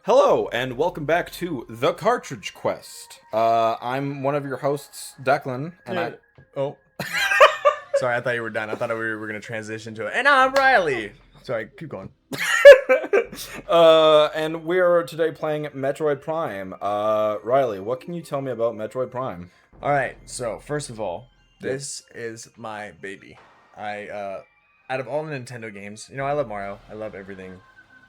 Hello, and welcome back to The Cartridge Quest. I'm one of your hosts, Declan, and Yeah. Oh. Sorry, I thought you were done. I thought we were going to transition to it. And I'm Riley. Sorry, keep going. and we're today playing Metroid Prime. Riley, what can you tell me about Metroid Prime? All right, so first of all, Yep. this is my baby. Out of all the Nintendo games, I love Mario. I love everything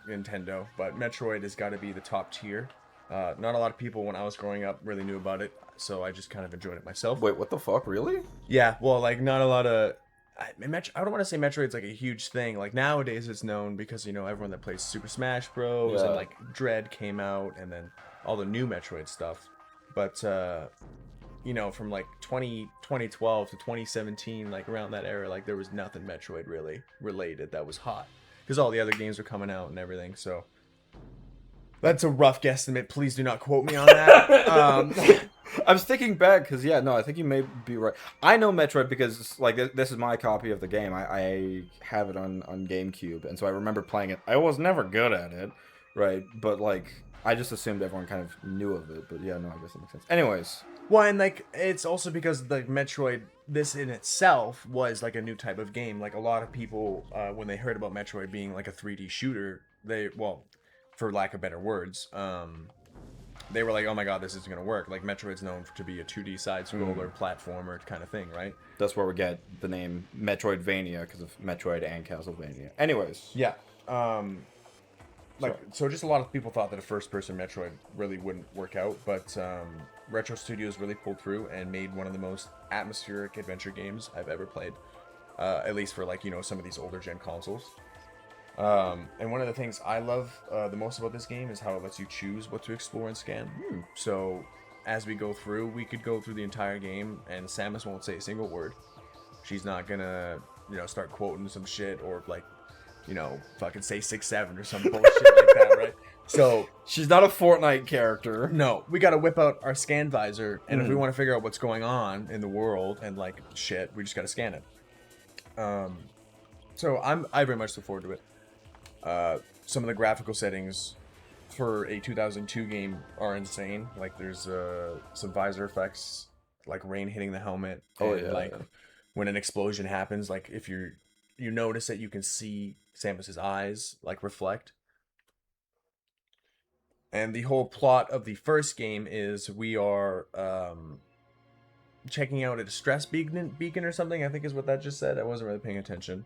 Nintendo, but Metroid has got to be the top tier. Not a lot of people when I was growing up really knew about it, so I just kind of enjoyed it myself. Wait, what the fuck? Really? Yeah, well, like not a lot of. I don't want to say Metroid's like a huge thing. Like nowadays, it's known because everyone that plays Super Smash Bros. Yeah. And like Dread came out, and then all the new Metroid stuff. But from like 2012 to 2017, like around that era, like there was nothing Metroid really related that was hot because all the other games were coming out and everything. So that's a rough guesstimate. Please do not quote me on that. I was thinking back because I think you may be right. I know Metroid because like this is my copy of the game. I have it on GameCube, and so I remember playing it. I was never good at it, right? But like I just assumed everyone kind of knew of it. But yeah, no, I guess that makes sense. Anyways, Well, and like it's also because the Metroid, this in itself was like a new type of game. Like a lot of people, when they heard about Metroid being like a 3D shooter, for lack of better words, they were like, "Oh my god, this isn't gonna work." Like Metroid's known to be a 2D side scroller platformer kind of thing, right? that's where we get the name Metroidvania because of Metroid and Castlevania. Anyways, Yeah. So just a lot of people thought that a first-person Metroid really wouldn't work out, but Retro Studios really pulled through and made one of the most atmospheric adventure games I've ever played. At least for like some of these older gen consoles. And one of the things I love the most about this game is how it lets you choose what to explore and scan. So as we go through, we could go through the entire game, and Samus won't say a single word. She's not gonna start quoting some shit or like fucking say 6-7 or some bullshit like that, right? So she's not a Fortnite character. no, we gotta whip out our scan visor, and if we want to figure out what's going on in the world and like shit, we just gotta scan it. So I very much look forward to it. Some of the graphical settings for a 2002 game are insane. Like there's some visor effects, like rain hitting the helmet, like when an explosion happens, like if you notice that you can see Samus's eyes like reflect. And the whole plot of the first game is we are checking out a distress beacon or something. I think is what that just said. I wasn't really paying attention,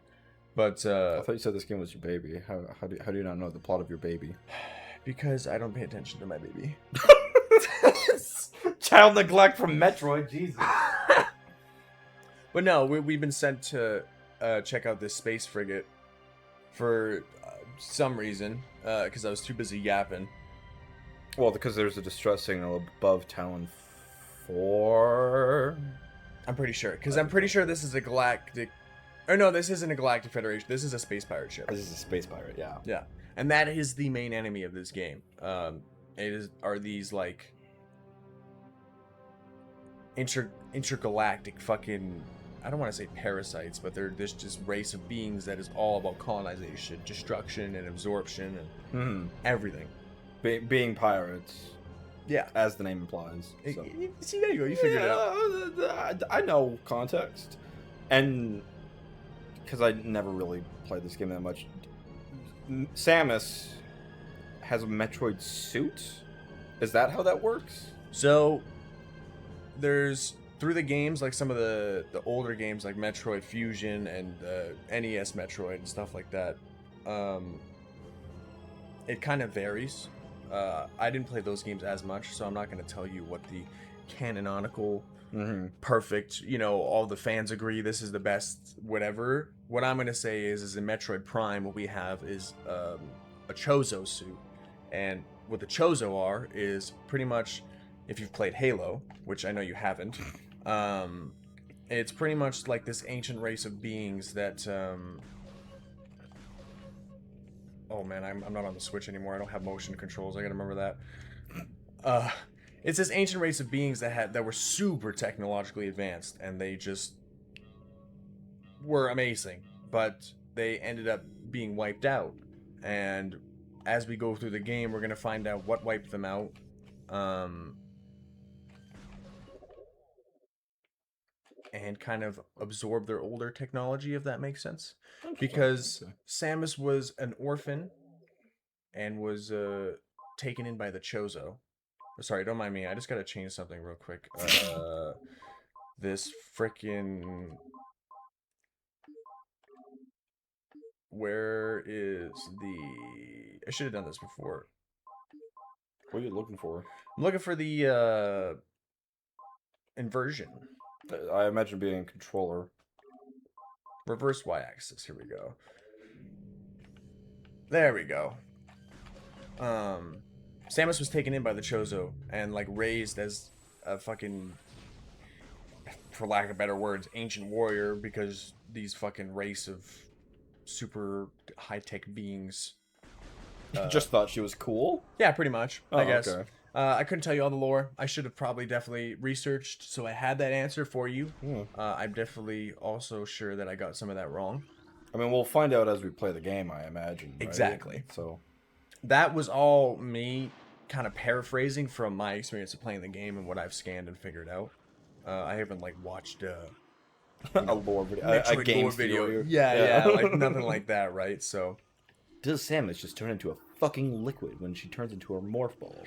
but I thought you said this game was your baby. How do you not know the plot of your baby? because I don't pay attention to my baby. Child neglect from Metroid, Jesus. But no, we've been sent to check out this space frigate for some reason because I was too busy yapping. Well, because there's a distress signal above Talon 4. I'm pretty sure because I'm pretty sure this is a galactic. Or no, this isn't a galactic federation. This is a space pirate ship. This is a space pirate, yeah. Yeah, and that is the main enemy of this game. Are these like intergalactic fucking, I don't want to say parasites, but they're this just race of beings that is all about colonization, destruction, and absorption, and everything. Being pirates, Yeah. as the name implies. So. See, there you go. You figured it out. I know context, and because I never really played this game that much. Samus has a Metroid suit. Is that how that works? So there's through the games, like some of the older games like Metroid Fusion and NES Metroid and stuff like that, it kind of varies. I didn't play those games as much, so I'm not going to tell you what the canonical perfect, all the fans agree this is the best, whatever. What I'm going to say is in Metroid Prime, what we have is a Chozo suit. And what the Chozo are is pretty much, if you've played Halo, which I know you haven't, it's pretty much like this ancient race of beings that, oh man, I'm not on the Switch anymore. I don't have motion controls. I gotta remember that. It's this ancient race of beings that were super technologically advanced, and they just were amazing, but they ended up being wiped out. And as we go through the game, we're gonna find out what wiped them out. And kind of absorb their older technology, if that makes sense. Because Samus was an orphan and was taken in by the Chozo. Sorry, don't mind me. I just gotta change something real quick. This freaking... Where is the... I should have done this before. What are you looking for? I'm looking for the inversion. I imagine being controller. Reverse y-axis. Here we go. There we go. Samus was taken in by the Chozo and like raised as a fucking, for lack of better words, ancient warrior, because these fucking race of super high-tech beings. Just thought she was cool? Yeah, pretty much, I guess. Okay. I couldn't tell you all the lore. I should have probably definitely researched, so I had that answer for you. I'm definitely also sure that I got some of that wrong. I mean, we'll find out as we play the game, I imagine. Right? Exactly. So that was all me kind of paraphrasing from my experience of playing the game and what I've scanned and figured out. I haven't like watched a lore video, Metroid a game lore video. Yeah, Yeah, like nothing like that, right? So does Samus just turn into a fucking liquid when she turns into her morph ball?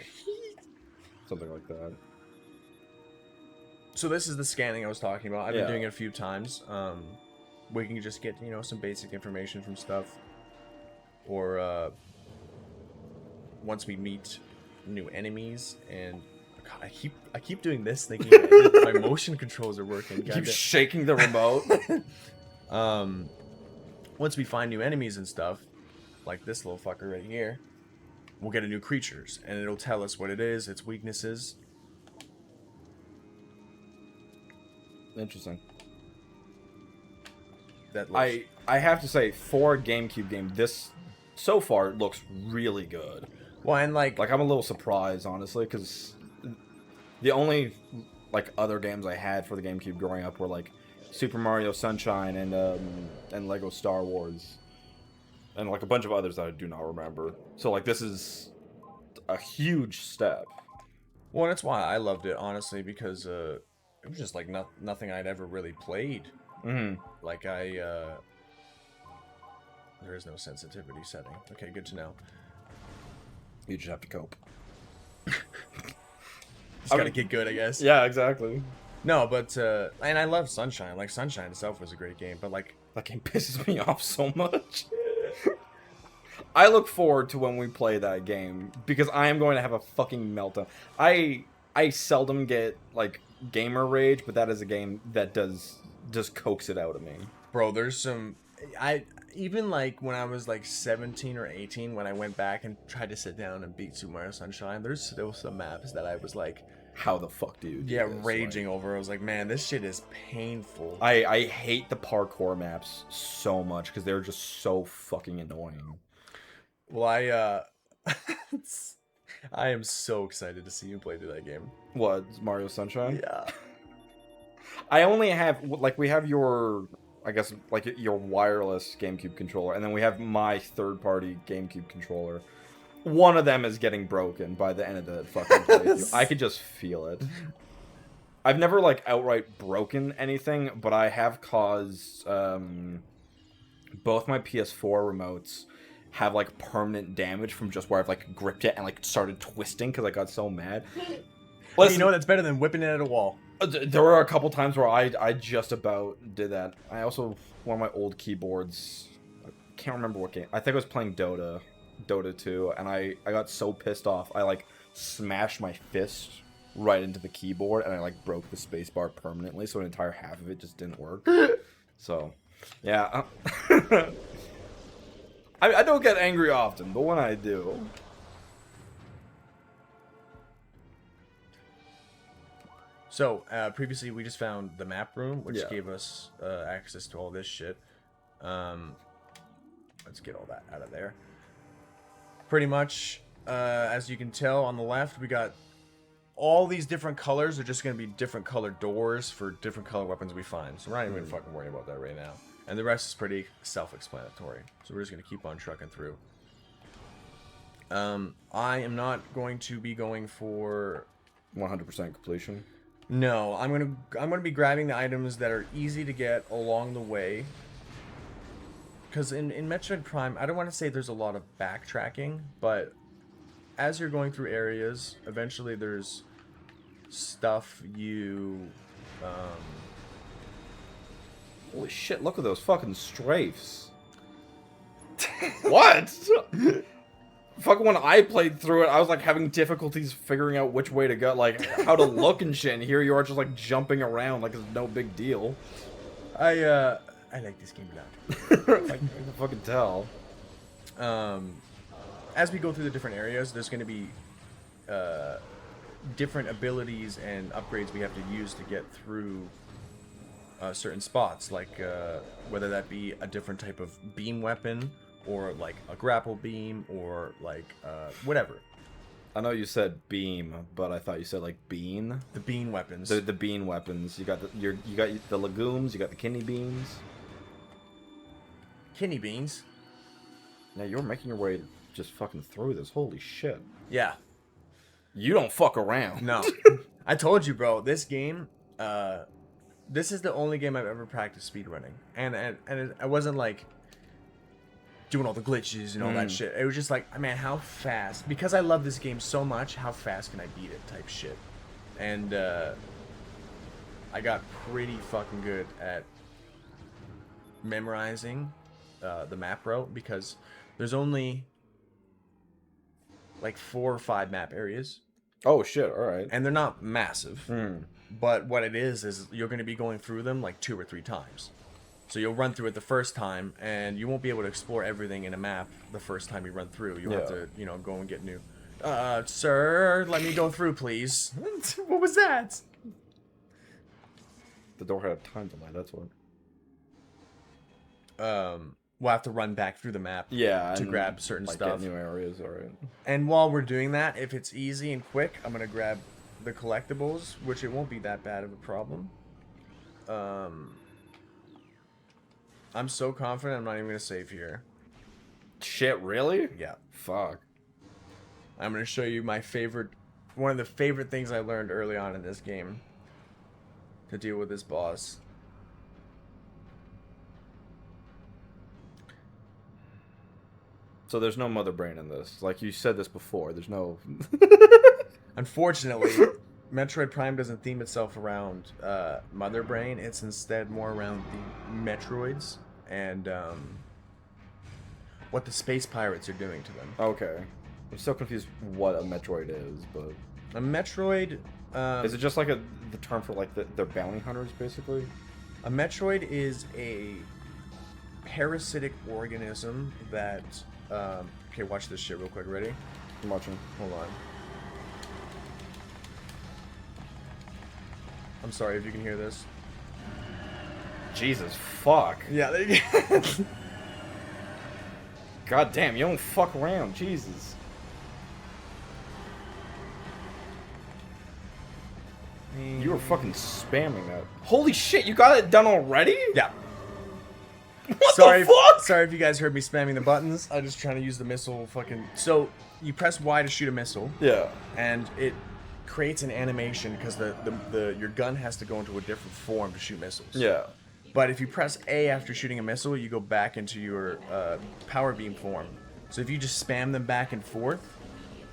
Something like that. So this is the scanning I was talking about. I've been doing it a few times. We can just get, you know, some basic information from stuff. Or once we meet new enemies, and God, I keep doing this thinking my motion controls are working. Keep shaking the remote. Once we find new enemies and stuff, like this little fucker right here, we'll get a new creatures, and it'll tell us what it is, its weaknesses. Interesting. That looks... I have to say, for a GameCube game, this so far looks really good. Well, and like I'm a little surprised, honestly, because the only like other games I had for the GameCube growing up were like Super Mario Sunshine and Lego Star Wars, and like a bunch of others that I do not remember. So like this is a huge step. Well, that's why I loved it, honestly, because it was just like nothing I'd ever really played. Like there is no sensitivity setting. Okay, good to know. You just have to cope. Just gotta get good, I guess. Yeah, exactly. No, but and I love Sunshine. Like Sunshine itself was a great game, but like that game pisses me off so much. I look forward to when we play that game because I am going to have a fucking meltdown. I seldom get like gamer rage, but that is a game that just coax it out of me. Bro, there's some even like when I was like 17 or 18, when I went back and tried to sit down and beat Super Mario Sunshine, there's still some maps that I was like, how the fuck do you do this? Raging over. I was like, man, this shit is painful. I hate the parkour maps so much because they're just so fucking annoying. Well, I am so excited to see you play through that game. What, Mario Sunshine? Yeah. I only have, like, we have your, I guess, like, your wireless GameCube controller, and then we have my third-party GameCube controller. One of them is getting broken by the end of the fucking playthrough. I could just feel it. I've never, like, outright broken anything, but I have caused, both my PS4 remotes have, like, permanent damage from just where I've, like, gripped it and, like, started twisting because I got so mad. Listen, you know, that's better than whipping it at a wall. There were a couple times where I just about did that. I also, one of my old keyboards, I can't remember what game, I think I was playing Dota 2, and I got so pissed off, I, like, smashed my fist right into the keyboard, and I, like, broke the spacebar permanently, so an entire half of it just didn't work. So, yeah. I don't get angry often, but when I do... So, previously we just found the map room, which gave us access to all this shit. Let's get all that out of there. Pretty much, as you can tell on the left, we got all these different colors are just going to be different colored doors for different color weapons we find. So we're not even fucking worrying about that right now. And the rest is pretty self-explanatory. So we're just going to keep on trucking through. I am not going to be going for. 100% completion. No, I'm gonna be grabbing the items that are easy to get along the way. Because in Metroid Prime, I don't want to say there's a lot of backtracking, but as you're going through areas, eventually there's stuff you. Um, Holy shit, look at those fucking strafes. What? Fucking when I played through it, I was like having difficulties figuring out which way to go, like how to look and shit. And here you are just like jumping around like it's no big deal. I like this game a lot. I can fucking tell. As we go through the different areas, there's going to be different abilities and upgrades we have to use to get through certain spots, like whether that be a different type of beam weapon, or like a grapple beam, or like whatever. I know you said beam, but I thought you said like bean. The beam weapons. The bean weapons. You got you got the legumes. You got the kidney beans. Kidney beans. Now you're making your way just fucking through this. Holy shit. Yeah. You don't fuck around. No. I told you, bro. This game. This is the only game I've ever practiced speedrunning, and I wasn't like doing all the glitches and all that shit. It was just like, man, how fast? Because I love this game so much, how fast can I beat it? Type shit. And I got pretty fucking good at memorizing the map route, because there's only like 4 or 5 map areas. Oh shit! All right. And they're not massive. But what it is you're going to be going through them like 2 or 3 times. So you'll run through it the first time, and you won't be able to explore everything in a map the first time you run through. You'll have to, go and get new. Sir, let me go through, please. What was that? The door had a time delay. That's what. We'll have to run back through the map. Yeah. To grab certain stuff. Get new areas. All right. And while we're doing that, if it's easy and quick, I'm gonna grab the collectibles, which it won't be that bad of a problem. I'm so confident I'm not even gonna save here. Shit, really? Yeah. Fuck. I'm gonna show you one of the favorite things I learned early on in this game to deal with this boss. So there's no mother brain in this. Like you said this before. There's no. Unfortunately, Metroid Prime doesn't theme itself around Mother Brain. It's instead more around the Metroids and what the space pirates are doing to them. Okay. I'm still confused what a Metroid is, but... A Metroid... is it just like the term for like the bounty hunters, basically? A Metroid is a parasitic organism that... okay, watch this shit real quick. Ready? I'm watching. Hold on. I'm sorry if you can hear this. Jesus, fuck. Yeah, there you go. God damn, you don't fuck around. Jesus. You were fucking spamming that. Holy shit, you got it done already? Yeah. What the fuck? Sorry if you guys heard me spamming the buttons. I'm just trying to use the missile fucking... So, you press Y to shoot a missile. Yeah. And it creates an animation because your gun has to go into a different form to shoot missiles. Yeah. But if you press A after shooting a missile, you go back into your power beam form. So if you just spam them back and forth,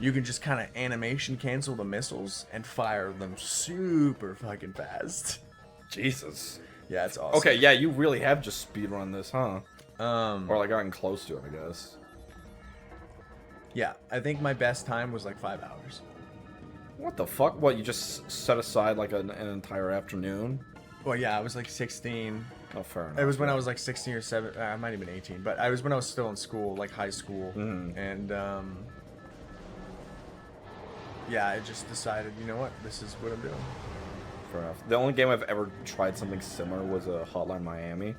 you can just kind of animation cancel the missiles and fire them super fucking fast. Jesus. Yeah, it's awesome. Okay, yeah, you really have just speedrun this, huh? Or like gotten close to it, I guess. Yeah, I think my best time was like 5 hours. What the fuck? What, you just set aside like an entire afternoon? Well, yeah, I was like 16. Oh, fair enough. It was when I was like 16 or 7. I might have been 18, but I was when I was still in school, like high school. And yeah, I just decided, you know what, this is what I'm doing. Fair enough. The only game I've ever tried something similar was a Hotline Miami,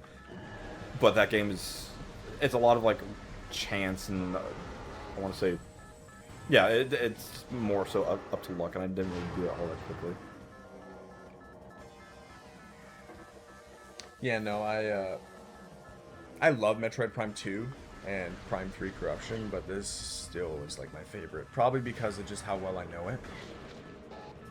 but that game it's a lot of like chance and I want to say, yeah, it's more so up to luck, and I didn't really do it all that quickly. Yeah, no, I love Metroid Prime 2. and Prime 3 Corruption, but this still is like my favorite. Probably because of just how well I know it.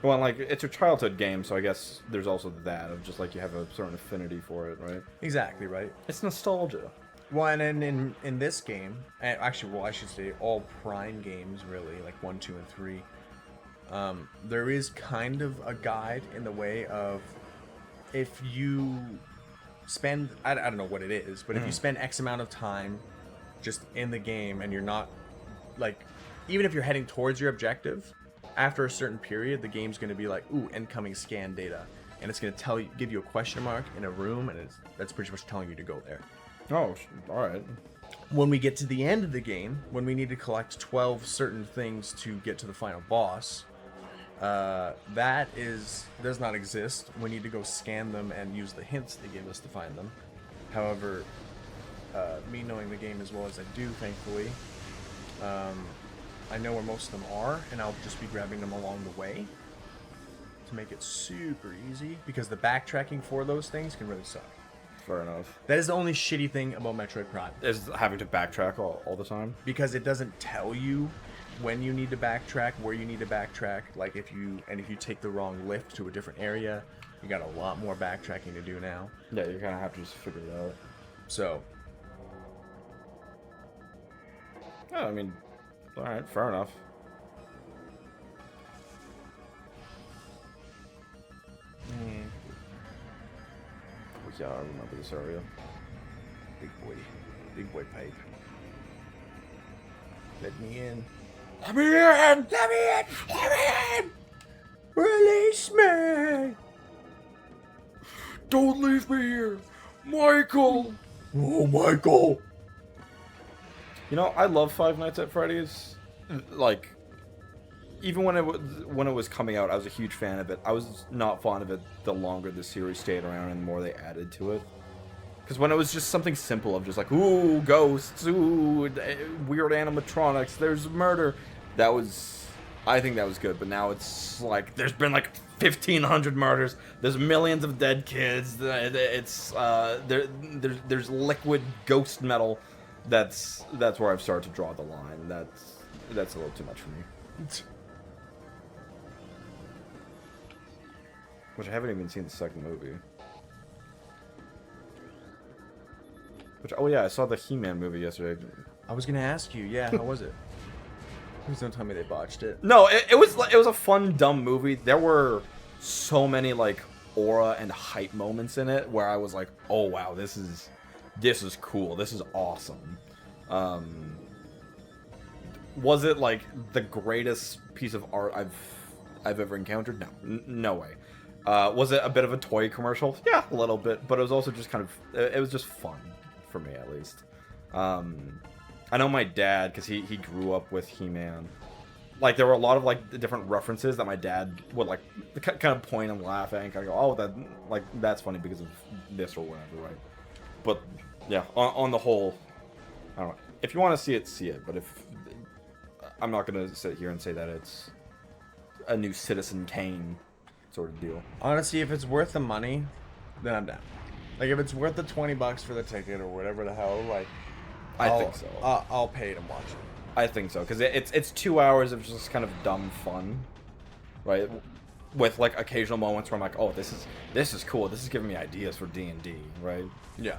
Well, like, it's your childhood game, so I guess there's also that of just like you have a certain affinity for it, right? Exactly, right? It's nostalgia. Well, and in this game, and actually, well, I should say all Prime games, really, like 1, 2, and 3, there is kind of a guide in the way of if you spend, I don't know what it is, but if you spend X amount of time just in the game and you're not, like, even if you're heading towards your objective, after a certain period, the game's going to be like, ooh, incoming scan data. And it's going to tell you, give you a question mark in a room, and that's pretty much telling you to go there. Oh, alright. When we get to the end of the game, when we need to collect 12 certain things to get to the final boss, that does not exist. We need to go scan them and use the hints they give us to find them. However, me knowing the game as well as I do, thankfully, I know where most of them are, and I'll just be grabbing them along the way to make it super easy, because the backtracking for those things can really suck. Fair enough. That is the only shitty thing about Metroid Prime. Is having to backtrack all the time? Because it doesn't tell you when you need to backtrack, where you need to backtrack. Like if you take the wrong lift to a different area, you got a lot more backtracking to do now. Yeah, you kind of have to just figure it out. So, yeah, I mean, alright, fair enough. Oh, yeah, I remember this area. big boy pipe. Let me in. Let me in! Let me in! Let me in! Release me! Don't leave me here! Michael! Oh, Michael! You know, I love Five Nights at Freddy's. Like, even when it was coming out, I was a huge fan of it. I was not fond of it the longer the series stayed around and the more they added to it. Because when it was just something simple of just like, ooh, ghosts, ooh, weird animatronics, there's murder, I think that was good. But now it's like, there's been like 1,500 murders, there's millions of dead kids, there's liquid ghost metal. That's where I've started to draw the line. That's a little too much for me. Which I haven't even seen the second movie. Oh yeah, I saw the He-Man movie yesterday. I was gonna ask you, yeah, how was it? Please don't tell me they botched it. No, it was a fun, dumb movie. There were so many like aura and hype moments in it where I was like, oh wow, this is cool. This is awesome. Was it like the greatest piece of art I've ever encountered? No, no way. Was it a bit of a toy commercial? Yeah, a little bit, but it was also just kind of, it was just fun. For me, at least. I know my dad, because he grew up with He-Man. Like, there were a lot of, like, different references that my dad would, like, kind of point and laugh at, and kind of go, oh, that's funny because of this or whatever, right? But, yeah, on the whole, I don't know. If you want to see it, see it. But I'm not going to sit here and say that it's a new Citizen Kane sort of deal. Honestly, if it's worth the money, then I'm down. Like, if it's worth the $20 for the ticket or whatever the hell, like, I think so. I'll pay it and watch it. I think so, because it's 2 hours of just kind of dumb fun, right? With like occasional moments where I'm like, oh, this is cool. This is giving me ideas for D&D, right? Yeah.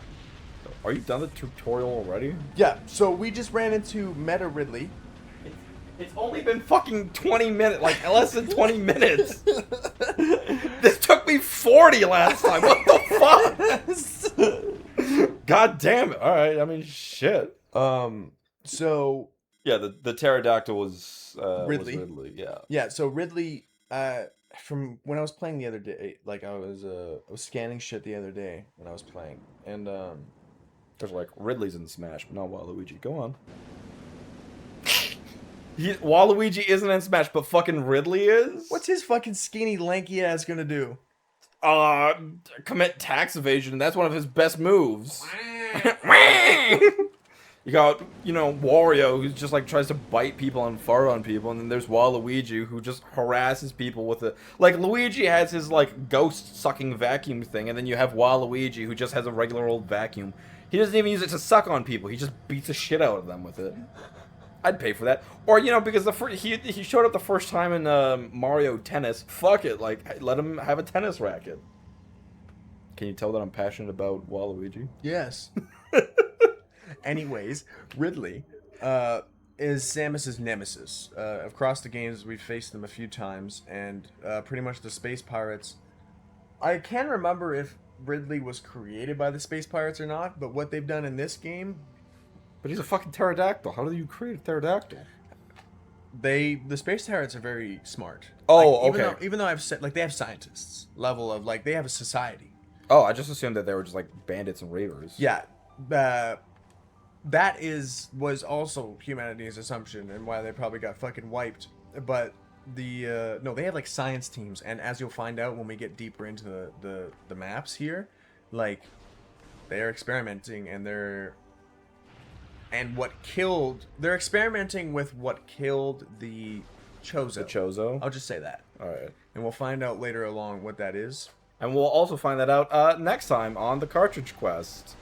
So, are you done the tutorial already? Yeah. So we just ran into Meta Ridley. It's only been fucking 20 minutes, like less than 20 minutes. This took me 40 last time. What the fuck? God damn it. All right. I mean, shit. So yeah, the pterodactyl was Ridley. Was Ridley. Yeah. Yeah. So Ridley, from when I was playing the other day, like I was scanning shit the other day when I was playing, and there's like Ridley's in Smash, but not Waluigi. Go on. Waluigi isn't in Smash, but fucking Ridley is? What's his fucking skinny, lanky ass gonna do? Commit tax evasion. That's one of his best moves. You got, you know, Wario, who's just like tries to bite people and fart on people, and then there's Waluigi, who just harasses people with a like Luigi has his like ghost sucking vacuum thing, and then you have Waluigi, who just has a regular old vacuum. He doesn't even use it to suck on people. He just beats the shit out of them with it. I'd pay for that. Or, you know, because he showed up the first time in Mario Tennis. Fuck it, like let him have a tennis racket. Can you tell that I'm passionate about Waluigi? Yes. Anyways, Ridley is Samus's nemesis. Across the games, we've faced them a few times, and pretty much the Space Pirates. I can't remember if Ridley was created by the Space Pirates or not, but what they've done in this game, But he's a fucking pterodactyl. How do you create a pterodactyl? the Space Pirates are very smart. Oh, Like, okay. Even though I've said, like, they have scientists level of, like, they have a society. Oh, I just assumed that they were just like bandits and raiders. Yeah, was also humanity's assumption and why they probably got fucking wiped. But no, they have like science teams, and as you'll find out when we get deeper into the maps here, like they're experimenting they're experimenting with what killed the Chozo. The Chozo. I'll just say that. All right. And we'll find out later along what that is. And we'll also find that out next time on the Cartridge Quest.